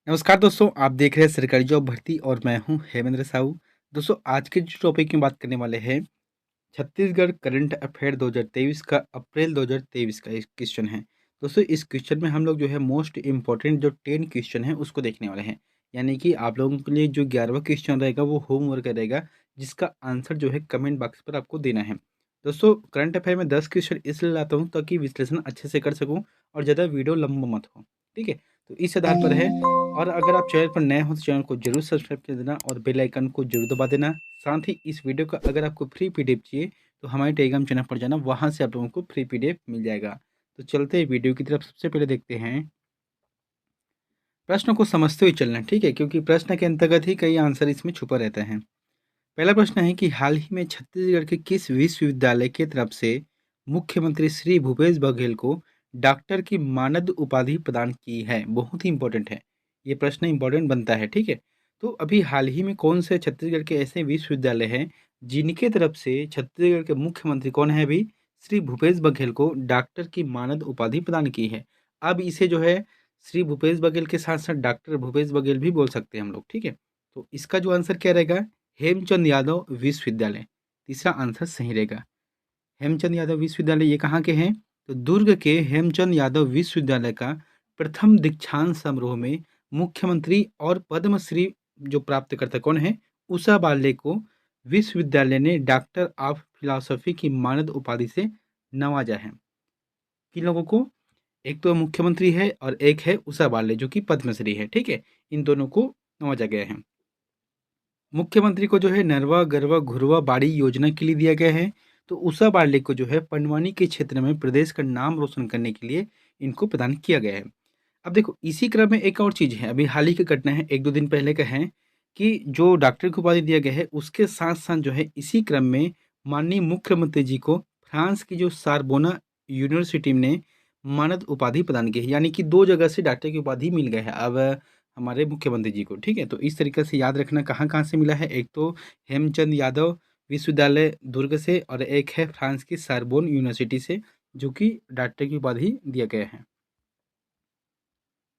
नमस्कार दोस्तों, आप देख रहे हैं सरकारी जॉब भर्ती और मैं हूं हेमेंद्र साहू। दोस्तों, आज के जो टॉपिक में बात करने वाले हैं, छत्तीसगढ़ करंट अफेयर 2023 का अप्रैल 2023 का एक क्वेश्चन है। दोस्तों, इस क्वेश्चन में हम लोग जो है मोस्ट इम्पोर्टेंट जो 10 क्वेश्चन है उसको देखने वाले हैं। यानी कि आप लोगों के लिए जो 11वां क्वेश्चन रहेगा वो होमवर्क रहेगा, जिसका आंसर जो है कमेंट बॉक्स पर आपको देना है। दोस्तों, करंट अफेयर में 10 क्वेश्चन इसलिए लाता हूँ ताकि विश्लेषण अच्छे से कर सकूँ और ज़्यादा वीडियो लंबा मत हो। ठीक है, तो इस आधार पर है। और अगर आप चैनल पर नए हो तो चैनल को जरूर सब्सक्राइब कर देना और बेल आइकन को जरूर दबा देना। साथ ही इस वीडियो का अगर आपको फ्री पीडीएफ चाहिए तो हमारे टेलीग्राम चैनल पर जाना, वहाँ से आप लोगों को फ्री पीडीएफ मिल जाएगा। तो चलते हैं वीडियो की तरफ। सबसे पहले देखते हैं, प्रश्न को समझते हुए चलना, ठीक है, क्योंकि प्रश्न के अंतर्गत ही कई आंसर इसमें छुपा रहता है। पहला प्रश्न है कि हाल ही में छत्तीसगढ़ के किस विश्वविद्यालय की तरफ से मुख्यमंत्री श्री भूपेश बघेल को डॉक्टर की मानद उपाधि प्रदान की है। बहुत ही इंपॉर्टेंट है, ये प्रश्न इंपॉर्टेंट बनता है। ठीक है, तो अभी हाल ही में कौन से छत्तीसगढ़ के ऐसे विश्वविद्यालय हैं जिनके तरफ से छत्तीसगढ़ के मुख्यमंत्री कौन है अभी, श्री भूपेश बघेल को डॉक्टर की मानद उपाधि प्रदान की है। अब इसे जो है श्री भूपेश बघेल के साथ साथ डॉक्टर भूपेश बघेल भी बोल सकते हैं हम लोग। ठीक है, तो इसका जो आंसर क्या रहेगा, हेमचंद यादव विश्वविद्यालय। तीसरा आंसर सही रहेगा। हेमचंद यादव विश्वविद्यालय ये कहाँ के हैं, तो दुर्ग के हेमचंद यादव विश्वविद्यालय का प्रथम दीक्षांत समारोह में मुख्यमंत्री और पद्मश्री जो प्राप्तकर्ता कौन है, उषा बाले को विश्वविद्यालय ने डॉक्टर ऑफ फिलोसफी की मानद उपाधि से नवाजा है। किन लोगों को, एक तो मुख्यमंत्री है और एक है उषा बाले जो कि पद्मश्री है। ठीक है, इन दोनों को नवाजा गया है। मुख्यमंत्री को जो है नरवा गरवा घुरवा बाड़ी योजना के लिए दिया गया है। तो उषा बाले को जो है पंडवानी के क्षेत्र में प्रदेश का नाम रोशन करने के लिए इनको प्रदान किया गया है। अब देखो, इसी क्रम में एक और चीज़ है, अभी हाल ही की घटना है, 1-2 दिन पहले का है, कि जो डॉक्टर की उपाधि दिया गया है उसके साथ साथ जो है इसी क्रम में माननीय मुख्यमंत्री जी को फ्रांस की जो सारबोना यूनिवर्सिटी ने मानद उपाधि प्रदान की है। यानी कि 2 जगह से डॉक्टर की उपाधि मिल गया है अब हमारे मुख्यमंत्री जी को। ठीक है, तो इस तरीके से याद रखना कहाँ-कहाँ से मिला है। एक तो हेमचंद यादव विश्वविद्यालय दुर्ग से और एक है फ्रांस की सारबोन यूनिवर्सिटी से, जो कि डॉक्टर की उपाधि दिया गया है।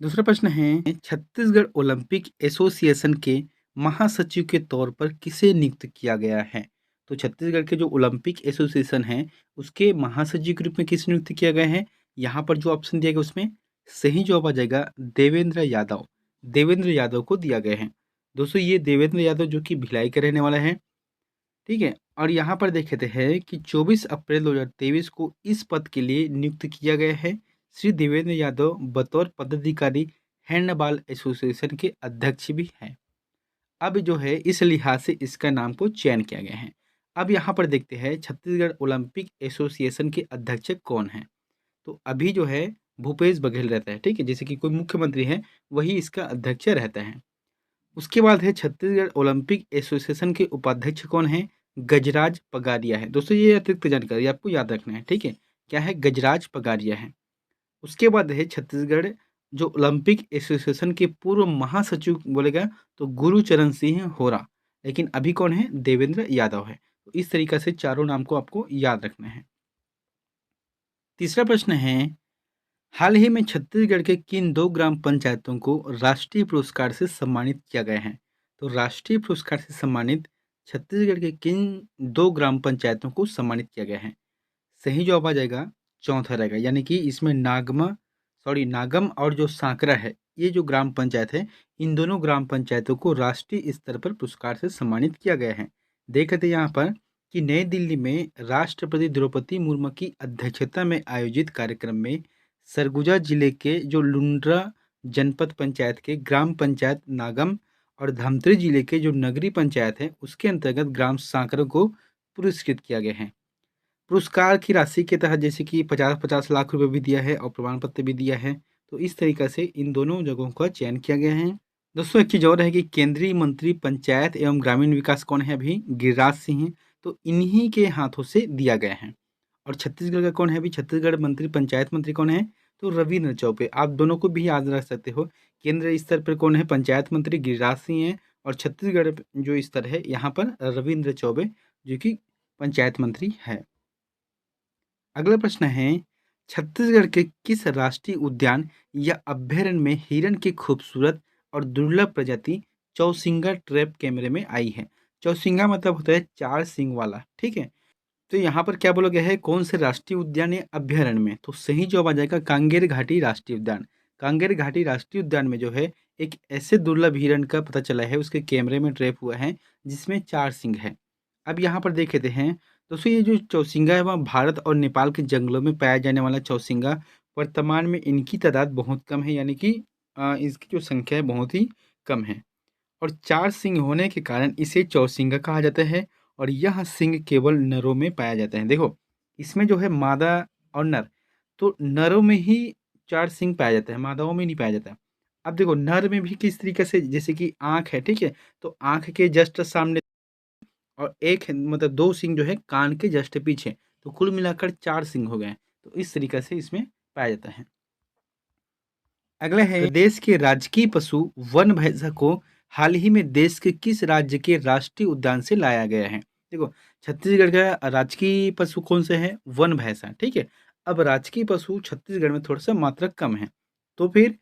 दूसरा प्रश्न है, छत्तीसगढ़ ओलंपिक एसोसिएशन के महासचिव के तौर पर किसे नियुक्त किया गया है। तो छत्तीसगढ़ के जो ओलंपिक एसोसिएशन है उसके महासचिव के रूप में किसे नियुक्त किया गया है। यहाँ पर जो ऑप्शन दिया गया उसमें सही जवाब आ जाएगा देवेंद्र यादव। देवेंद्र यादव को दिया गया है। दोस्तों, ये देवेंद्र यादव जो कि भिलाई का रहने वाला है। ठीक है, और यहाँ पर देखते हैं कि 24 अप्रैल 2023 को इस पद के लिए नियुक्त किया गया है। श्री देवेंद्र यादव बतौर पदाधिकारी हैंडबॉल एसोसिएशन के अध्यक्ष भी हैं। अब जो है इस लिहाज से इसका नाम को चयन किया गया है। अब यहाँ पर देखते हैं छत्तीसगढ़ ओलंपिक एसोसिएशन के अध्यक्ष कौन हैं। तो अभी जो है भूपेश बघेल रहता है। ठीक है, जैसे कि कोई मुख्यमंत्री है वही इसका अध्यक्ष रहता है। उसके बाद है छत्तीसगढ़ ओलंपिक एसोसिएशन के उपाध्यक्ष कौन है, गजराज पगारिया है। दोस्तों, ये अतिरिक्त जानकारी आपको याद रखना है। ठीक है, क्या है, गजराज पगारिया है। उसके बाद है छत्तीसगढ़ जो ओलंपिक एसोसिएशन के पूर्व महासचिव बोलेगा तो गुरुचरण सिंह होरा, लेकिन अभी कौन है, देवेंद्र यादव है। तो इस तरीका से चारों नाम को आपको याद रखना है। तीसरा प्रश्न है, हाल ही में छत्तीसगढ़ के किन 2 ग्राम पंचायतों को राष्ट्रीय पुरस्कार से सम्मानित किया गया है। तो राष्ट्रीय पुरस्कार से सम्मानित छत्तीसगढ़ के किन 2 ग्राम पंचायतों को सम्मानित किया गया है। सही जवाब आ जाएगा चौथा रहेगा। यानी कि इसमें नागम और जो सांकरा है, ये जो ग्राम पंचायत है, इन दोनों ग्राम पंचायतों को राष्ट्रीय स्तर पर पुरस्कार से सम्मानित किया गया है। देखते यहाँ पर कि नई दिल्ली में राष्ट्रपति द्रौपदी मुर्मू की अध्यक्षता में आयोजित कार्यक्रम में सरगुजा जिले के जो लुंड्रा जनपद पंचायत के ग्राम पंचायत नागम और धमतरी जिले के जो नगरी पंचायत है उसके अंतर्गत ग्राम सांकरा को पुरस्कृत किया गया है। पुरस्कार की राशि के तहत जैसे कि 50-50 लाख रुपए भी दिया है और प्रमाण पत्र भी दिया है। तो इस तरीक़ा से इन दोनों जगहों का चयन किया गया है। दोस्तों, एक चीज़ और है कि केंद्रीय मंत्री पंचायत एवं ग्रामीण विकास कौन है अभी, गिरिराज सिंह हैं। तो इन्हीं के हाथों से दिया गया है। और छत्तीसगढ़ का कौन है अभी, छत्तीसगढ़ मंत्री पंचायत मंत्री कौन है, तो रविंद्र चौबे। आप दोनों को भी याद रख सकते हो। केंद्र स्तर पर कौन है, पंचायत मंत्री गिरिराज सिंह हैं और छत्तीसगढ़ जो स्तर है यहाँ पर रविंद्र चौबे जो कि पंचायत मंत्री है। अगला प्रश्न है, छत्तीसगढ़ के किस राष्ट्रीय उद्यान या अभ्यारण्य में हिरण की खूबसूरत और दुर्लभ प्रजाति चौसिंगा ट्रैप कैमरे में आई है। चौसिंगा मतलब होता है 4 सींग वाला, ठीक है? तो यहाँ पर क्या बोला गया है, कौन से राष्ट्रीय उद्यान या अभ्यारण्य में? तो सही जवाब आ जाएगा कांगेर घाटी राष्ट्रीय उद्यान। कांगेर घाटी राष्ट्रीय उद्यान में जो है एक ऐसे दुर्लभ हिरण का पता चला है, उसके कैमरे में ट्रैप हुआ है जिसमें 4 सींग है। अब यहाँ पर देख लेते हैं दोस्तों, ये जो चौसिंगा है वह भारत और नेपाल के जंगलों में पाया जाने वाला चौसिंगा, वर्तमान में इनकी तादाद बहुत कम है, यानी कि इसकी जो संख्या है बहुत ही कम है। और 4 सींग होने के कारण इसे चौसिंगा कहा जाता है और यह सींग केवल नरों में पाया जाता है। देखो, इसमें जो है मादा और नर, तो नरों में ही 4 सींग पाया जाता है, मादाओं में नहीं पाया जाता है। अब देखो नर में भी किस तरीके से, जैसे कि आँख है, ठीक है? तो आँख के जस्ट सामने और एक मतलब 2 सींग जो है कान के जस्ट पीछे, तो कुल मिलाकर 4 सींग हो गए। तो इस तरीके से इसमें पाया जाता है। अगला है, प्रदेश के राजकीय पशु वन भैंसा को हाल ही में देश के किस राज्य के राष्ट्रीय उद्यान से लाया गया है? देखो, छत्तीसगढ़ का राजकीय पशु कौन से है? वन भैंसा, ठीक है? अब राजकीय पशु छत्तीसगढ़ में थोड़ा सा मात्रा कम है, तो फिर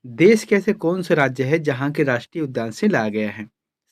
देश के ऐसे कौन से राज्य है जहाँ के राष्ट्रीय उद्यान से लाया गया है?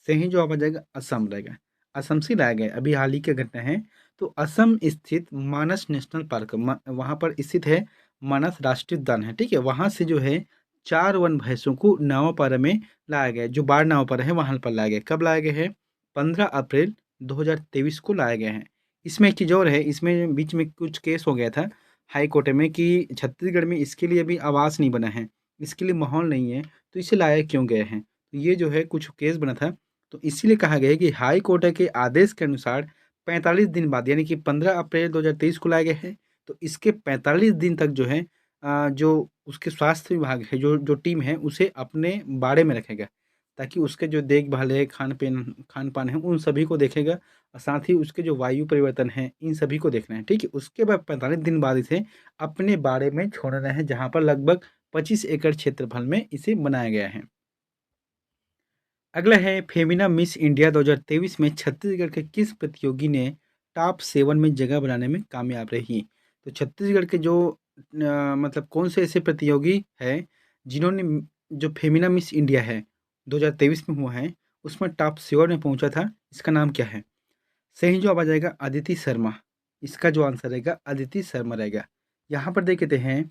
सही जवाब आ जाएगा असम रहेगा। असम से लाया गया, अभी हाल ही की घटना है। तो असम स्थित मानस नेशनल पार्क, वहाँ पर स्थित है मानस राष्ट्रीय उद्यान है, ठीक है? वहाँ से जो है 4 वन भैंसों को नावापारा में लाया गया है, जो बाढ़ नावापारा है वहाँ पर लाया गया है। कब लाया गया है? 15 अप्रैल 2023 को लाया गया है। इसमें एक चीज़ और है, इसमें बीच में कुछ केस हो गया था हाई कोर्ट में कि छत्तीसगढ़ में इसके लिए अभी आवास नहीं बना है, इसके लिए माहौल नहीं है, तो इसे लाया क्यों गए हैं? तो ये जो है कुछ केस बना था, तो इसीलिए कहा गया है कि हाई कोर्ट के आदेश के अनुसार 45 दिन बाद, यानी कि 15 अप्रैल 2023 को लाया गया है, तो इसके 45 दिन तक जो है जो उसके स्वास्थ्य विभाग है, जो टीम है, उसे अपने बाड़े में रखेगा, ताकि उसके जो देखभाल है, खान-पान है, उन सभी को देखेगा और साथ ही उसके जो वायु परिवर्तन है, इन सभी को देखना है, ठीक है? उसके बाद 45 दिन बाद इसे अपने बाड़े में छोड़ना है, जहाँ पर लगभग 25 एकड़ क्षेत्रफल में इसे बनाया गया है। अगला है, फेमिना मिस इंडिया 2023 में छत्तीसगढ़ के किस प्रतियोगी ने टॉप 7 में जगह बनाने में कामयाब रही? तो छत्तीसगढ़ के जो मतलब कौन से ऐसे प्रतियोगी हैं जिन्होंने जो फेमिना मिस इंडिया है 2023 में हुआ है, उसमें टॉप 7 में पहुंचा था, इसका नाम क्या है? सही जवाब आ जाएगा अदिति शर्मा। इसका जो आंसर रहेगा अदिति शर्मा रहेगा। यहाँ पर देख लेते हैं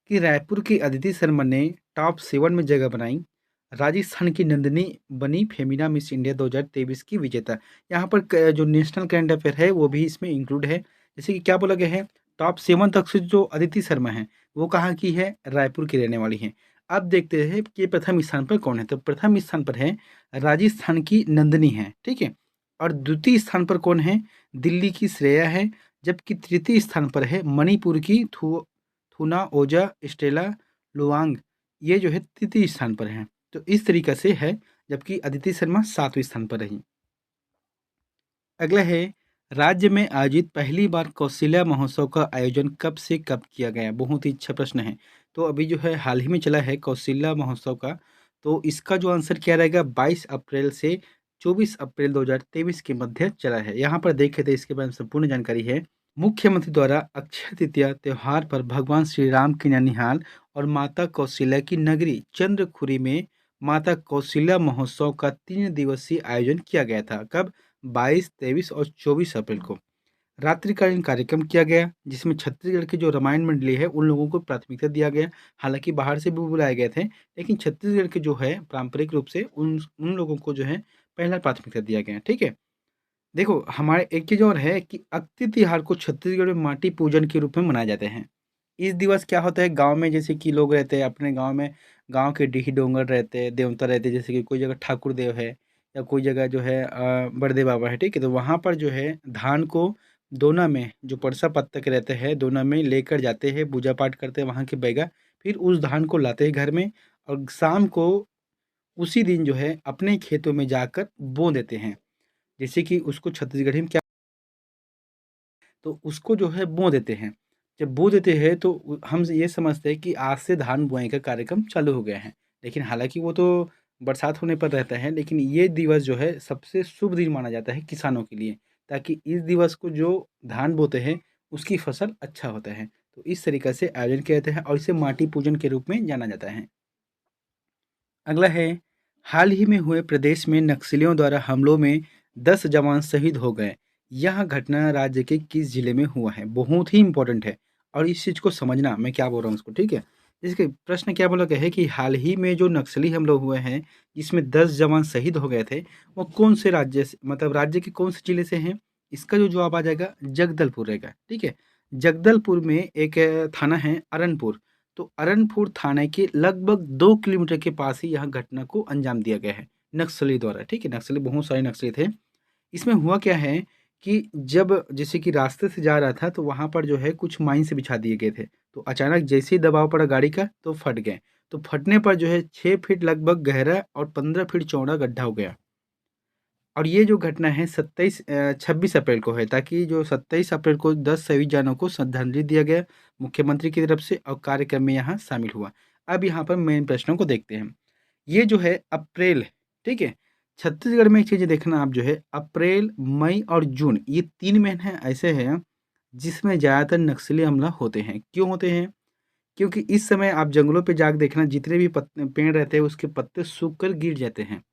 कि रायपुर की अदिति शर्मा ने टॉप 7 में जगह बनाई। राजस्थान की नंदिनी बनी फेमिना मिस इंडिया 2023 की विजेता। यहाँ पर जो नेशनल करंट अफेयर है वो भी इसमें इंक्लूड है। जैसे कि क्या बोला गया है, टॉप 7 तक से जो अदिति शर्मा है वो कहाँ की है? रायपुर की रहने वाली है। अब देखते हैं कि प्रथम स्थान पर कौन है, तो प्रथम स्थान पर है राजस्थान की नंदिनी है, ठीक है? और द्वितीय स्थान पर कौन है? दिल्ली की श्रेया है। जबकि तृतीय स्थान पर है मणिपुर की थुना ओजा स्टेला लुवांग, ये जो है तृतीय स्थान पर हैं। तो इस तरीक़े से है, जबकि अदिति शर्मा 7वें स्थान पर रहीं। अगला है, राज्य में आयोजित पहली बार कौशल्या महोत्सव का आयोजन कब से कब किया गया? बहुत ही अच्छा प्रश्न है। तो अभी जो है हाल ही में चला है कौशल्या महोत्सव का, तो इसका जो आंसर क्या रहेगा, 22 अप्रैल से 24 अप्रैल 2023 के मध्य चला है। यहाँ पर देखें तो इसके बारे में संपूर्ण जानकारी है। मुख्यमंत्री द्वारा अक्षय तृतीया त्योहार पर भगवान श्री राम की ननिहाल और माता कौशल्या की नगरी चंद्रखुरी में माता कौशल्या महोत्सव का 3 दिवसीय आयोजन किया गया था। कब? 22, 23 और 24 अप्रैल को। रात्रिकालीन कार्यक्रम किया गया, जिसमें छत्तीसगढ़ की जो रामायण मंडली है उन लोगों को प्राथमिकता दिया गया। हालांकि बाहर से भी बुलाए गए थे, लेकिन छत्तीसगढ़ के जो है पारंपरिक रूप से उन उन लोगों को जो है पहला प्राथमिकता दिया गया। ठीक है, देखो हमारे एक चीज़ और है कि अक्ति तिहार को छत्तीसगढ़ में माटी पूजन के रूप में मनाए जाते हैं। इस दिवस क्या होता है, गांव में जैसे कि लोग रहते हैं अपने गांव में, गांव के डीह डोंगर रहते हैं, देवता रहते हैं, जैसे कि कोई जगह ठाकुर देव है या कोई जगह जो है बड़देव बाबा है, ठीक है? तो वहाँ पर जो है धान को दोना में, जो परसा पत्ता के रहते हैं, दोना में लेकर जाते हैं, पूजा पाठ करते हैं वहाँ के बैगा, फिर उस धान को लाते हैं घर में और शाम को उसी दिन जो है अपने खेतों में जाकर बो देते हैं। जैसे कि उसको छत्तीसगढ़ी में क्या, तो उसको जो है बो देते हैं। जब बो देते हैं तो हम ये समझते हैं कि आज से धान बुआई का कार्यक्रम चालू हो गया है। लेकिन हालाँकि वो तो बरसात होने पर रहता है, लेकिन ये दिवस जो है सबसे शुभ दिन माना जाता है किसानों के लिए, ताकि इस दिवस को जो धान बोते हैं उसकी फसल अच्छा होता है। तो इस तरीक़े से आयोजन किया जाता है और इसे माटी पूजन के रूप में जाना जाता है। अगला है, हाल ही में हुए प्रदेश में नक्सलियों द्वारा हमलों में 10 जवान शहीद हो गए। यह घटना राज्य के किस जिले में हुआ है? बहुत ही इंपॉर्टेंट है और इस चीज़ को समझना मैं क्या बोल रहा हूँ उसको, ठीक है? इसके प्रश्न क्या बोला गया है कि हाल ही में जो नक्सली हमले हुए हैं, जिसमें 10 जवान शहीद हो गए थे, वो कौन से राज्य से मतलब राज्य के कौन से जिले से हैं? इसका जो जवाब आ जाएगा जगदलपुर रहेगा, ठीक है? जगदलपुर में एक थाना है अरनपुर। तो अरनपुर थाने के लगभग 2 किलोमीटर के पास ही यह घटना को अंजाम दिया गया है, नक्सली द्वारा, ठीक है? नक्सली बहुत सारे नक्सली थे। इसमें हुआ क्या है कि जब जैसे कि रास्ते से जा रहा था तो वहाँ पर जो है कुछ माइन्स बिछा दिए गए थे। तो अचानक जैसे ही दबाव पड़ा गाड़ी का तो फट गए। तो फटने पर जो है 6 फीट लगभग गहरा और 15 फीट चौड़ा गड्ढा हो गया। और ये जो घटना है 26 अप्रैल को है, ताकि जो 27 अप्रैल को 10 शहीद जवानों को श्रद्धांजलि दिया गया मुख्यमंत्री की तरफ से और कार्यक्रम में यहाँ शामिल हुआ। अब यहाँ पर मेन प्रश्नों को देखते हैं। ये जो है अप्रैल, ठीक है? छत्तीसगढ़ में एक चीज़ देखना आप जो है अप्रैल, मई और जून ये 3 महीने ऐसे हैं जिसमें ज़्यादातर नक्सली हमला होते हैं। क्यों होते हैं? क्योंकि इस समय आप जंगलों पे जाके देखना जितने भी पेड़ रहते हैं उसके पत्ते सूख कर गिर जाते हैं।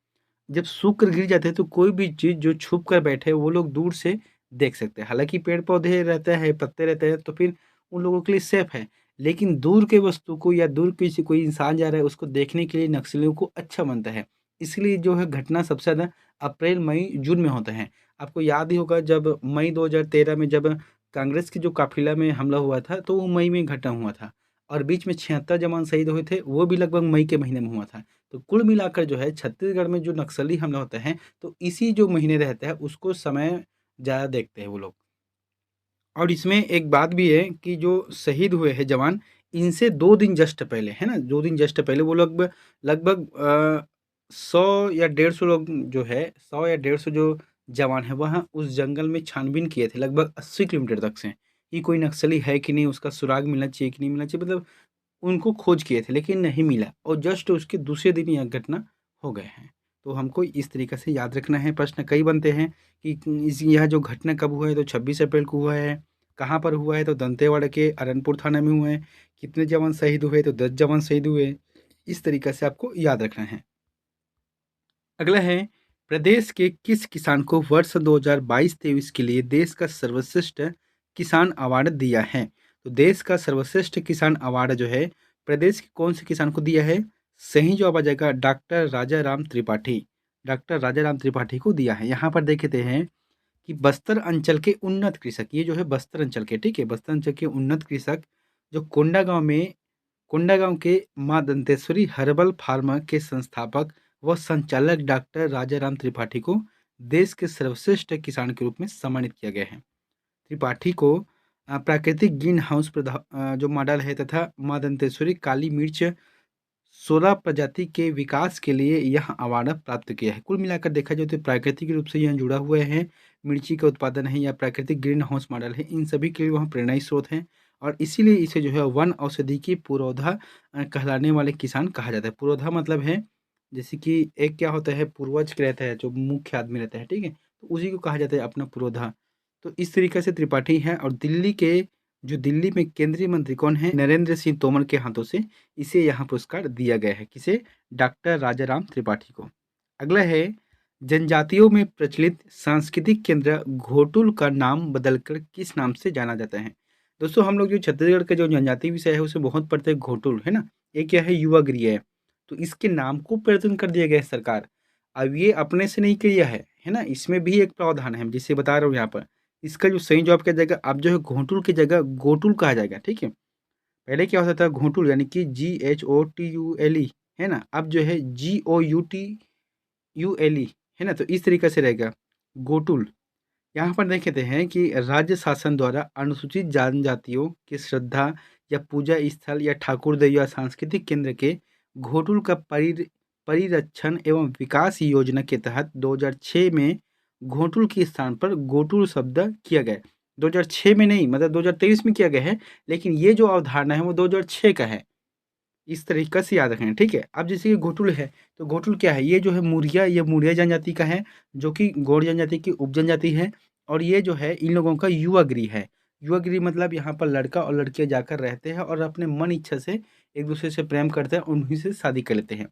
जब सूख कर गिर जाते हैं तो कोई भी चीज़ जो छुप कर बैठे वो लोग दूर से देख सकते हैं। हालाँकि पेड़-पौधे रहते हैं, पत्ते रहते हैं तो फिर उन लोगों के लिए सेफ है। लेकिन दूर के वस्तु को या दूर किसी कोई इंसान जा रहा है उसको देखने के लिए नक्सलियों को अच्छा बनता है। इसलिए जो है घटना सबसे ज़्यादा अप्रैल, मई, जून में होते हैं। आपको याद ही होगा जब मई 2013 में जब कांग्रेस की जो काफ़िला में हमला हुआ था तो वो मई में घटना हुआ था। और बीच में 76 जवान शहीद हुए थे, वो भी लगभग मई के महीने में हुआ था। तो कुल मिलाकर जो है छत्तीसगढ़ में जो नक्सली हमला होता है तो इसी जो महीने रहता है उसको समय ज़्यादा देखते हैं वो लोग। और इसमें एक बात भी है कि जो शहीद हुए हैं जवान, इनसे 2 दिन जस्ट पहले, है ना? 2 दिन जस्ट पहले वो लोग लगभग 100 या 150 लोग जो है 100 या 150 जो जवान हैं वहाँ उस जंगल में छानबीन किए थे लगभग 80 किलोमीटर तक से, कि कोई नक्सली है कि नहीं, उसका सुराग मिलना चाहिए कि नहीं मिलना चाहिए, मतलब उनको खोज किए थे लेकिन नहीं मिला और जस्ट उसके दूसरे दिन यह घटना हो गए हैं। तो हमको इस तरीक़े से याद रखना है। प्रश्न कई बनते हैं कि इस यह जो घटना कब हुआ है तो 26 अप्रैल को हुआ है। कहाँ पर हुआ है तो दंतेवाड़ा के अरनपुर थाना में हुए हैं। कितने जवान शहीद हुए तो 10 जवान शहीद हुए। इस तरीक़े से आपको याद रखना है। अगला है, प्रदेश के किस किसान को वर्ष 2022-23 के लिए देश का सर्वश्रेष्ठ किसान अवार्ड दिया है? तो देश का सर्वश्रेष्ठ किसान अवार्ड जो है प्रदेश के कौन से किसान को दिया है? सही जवाब आ जाएगा डॉक्टर राजा राम त्रिपाठी। डॉक्टर राजा राम त्रिपाठी को दिया है। यहाँ पर देखते हैं कि बस्तर अंचल के उन्नत कृषक, ये जो है बस्तर अंचल के, ठीक है, बस्तर अंचल के उन्नत कृषक जो कोंडागांव के मां दंतेश्वरी हर्बल फार्मा के संस्थापक व संचालक डॉक्टर राजाराम त्रिपाठी को देश के सर्वश्रेष्ठ किसान के रूप में सम्मानित किया गया है। त्रिपाठी को प्राकृतिक ग्रीन हाउस जो मॉडल है तथा मां दंतेश्वरी काली मिर्च 16 प्रजाति के विकास के लिए यह अवार्ड प्राप्त किया है। कुल मिलाकर देखा जाए तो प्राकृतिक रूप से यह जुड़ा हुआ है, मिर्ची का उत्पादन है या प्राकृतिक ग्रीन हाउस मॉडल है, इन सभी के लिए वह प्रेरणाई स्रोत है और इसीलिए इसे जो है वन औषधि की पुरोधा कहलाने वाले किसान कहा जाता है। पुरोधा मतलब है जैसे कि एक क्या होता है पूर्वज के रहता है जो मुख्य आदमी रहता है, ठीक है? तो उसी को कहा जाता है अपना पुरोधा। तो इस तरीके से त्रिपाठी है और दिल्ली में केंद्रीय मंत्री कौन है? नरेंद्र सिंह तोमर के हाथों से इसे यहाँ पुरस्कार दिया गया है। किसे? डॉक्टर राजाराम त्रिपाठी को। अगला है, जनजातियों में प्रचलित सांस्कृतिक केंद्र घोटुल का नाम बदलकर किस नाम से जाना जाता है? दोस्तों हम लोग जो छत्तीसगढ़ का जो जनजाति विषय है उसे बहुत पढ़ते हैं, घोटुल, है ना? ये क्या है? युवा गृह है। तो इसके नाम को परिवर्तन कर दिया गया है सरकार। अब ये अपने से नहीं किया है ना? इसमें भी एक प्रावधान है जिसे बता रहा हूँ यहाँ पर। इसका जो सही जवाब क्या जाएगा, अब जो है घोटुल की जगह गोटुल कहा जाएगा, ठीक है? पहले क्या होता था घोंटुल यानी कि GHOTULE, है ना? अब जो है GOUTULE, है ना? तो इस तरीके से रहेगा गोटुल। यहाँ पर देखते हैं कि राज्य शासन द्वारा अनुसूचित जनजातियों की श्रद्धा या पूजा स्थल या ठाकुरदेव या सांस्कृतिक केंद्र के घोटुल का परिरक्षण एवं विकास योजना के तहत 2006 में घोटुल के स्थान पर गोटुल शब्द किया गया। 2006 में नहीं, मतलब 2023 में किया गया है, लेकिन ये जो अवधारणा है वो 2006 का है। इस तरीक़े से याद रखें, ठीक है? अब जैसे कि घोटुल है, तो घोटुल क्या है? ये जो है मुरिया, ये मुरिया जनजाति का है, जो कि गौड़ जनजाति की उपजनजाति है और ये जो है इन लोगों का युवा गृह है। युवा गृह मतलब यहाँ पर लड़का और लड़कियाँ जाकर रहते हैं और अपने मन इच्छा से एक-दूसरे से प्रेम करते हैं, उन्हीं से शादी कर लेते हैं।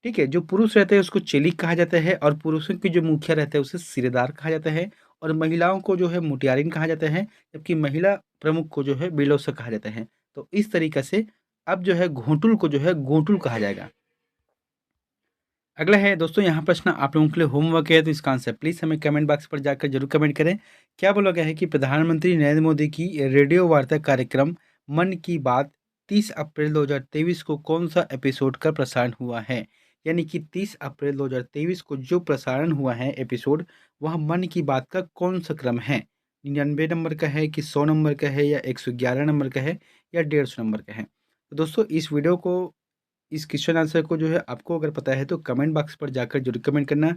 ठीक है, जो पुरुष रहते हैं उसको चेलिक कहा जाता है और पुरुषों के जो मुखिया रहते हैं उसे सिरेदार कहा जाता है और महिलाओं को जो है मुटियारिन कहा जाता है, जबकि महिला प्रमुख को जो है बिलोसा कहा जाता है। तो इस तरीक़े से अब जो है घोंटुल को जो है गोटुल कहा जाएगा। अगला है दोस्तों, यहाँ प्रश्न आप लोगों के लिए होमवर्क है, तो इसका आंसर प्लीज़ हमें कमेंट बॉक्स पर जाकर जरूर कमेंट करें। क्या बोला गया है कि प्रधानमंत्री नरेंद्र मोदी की रेडियो वार्ता कार्यक्रम मन की बात 30 अप्रैल 2023 को कौन सा एपिसोड का प्रसारण हुआ है? यानी कि 30 अप्रैल 2023 को जो प्रसारण हुआ है एपिसोड, वह मन की बात का कौन सा क्रम है? 99 नंबर का है कि 100 नंबर का है या 111 नंबर का है या 150 नंबर का है? तो दोस्तों इस क्वेश्चन आंसर को जो है आपको अगर पता है तो कमेंट बॉक्स पर जाकर जरूर कमेंट करना।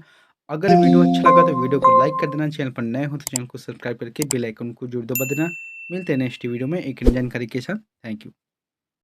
अगर वीडियो अच्छा लगा तो वीडियो को लाइक कर देना, चैनल पर नए हो तो चैनल को सब्सक्राइब करके बेल आइकन को जरूर दबा देना। मिलते हैं नेक्स्ट वीडियो में एक नई जानकारी के साथ। Thank you.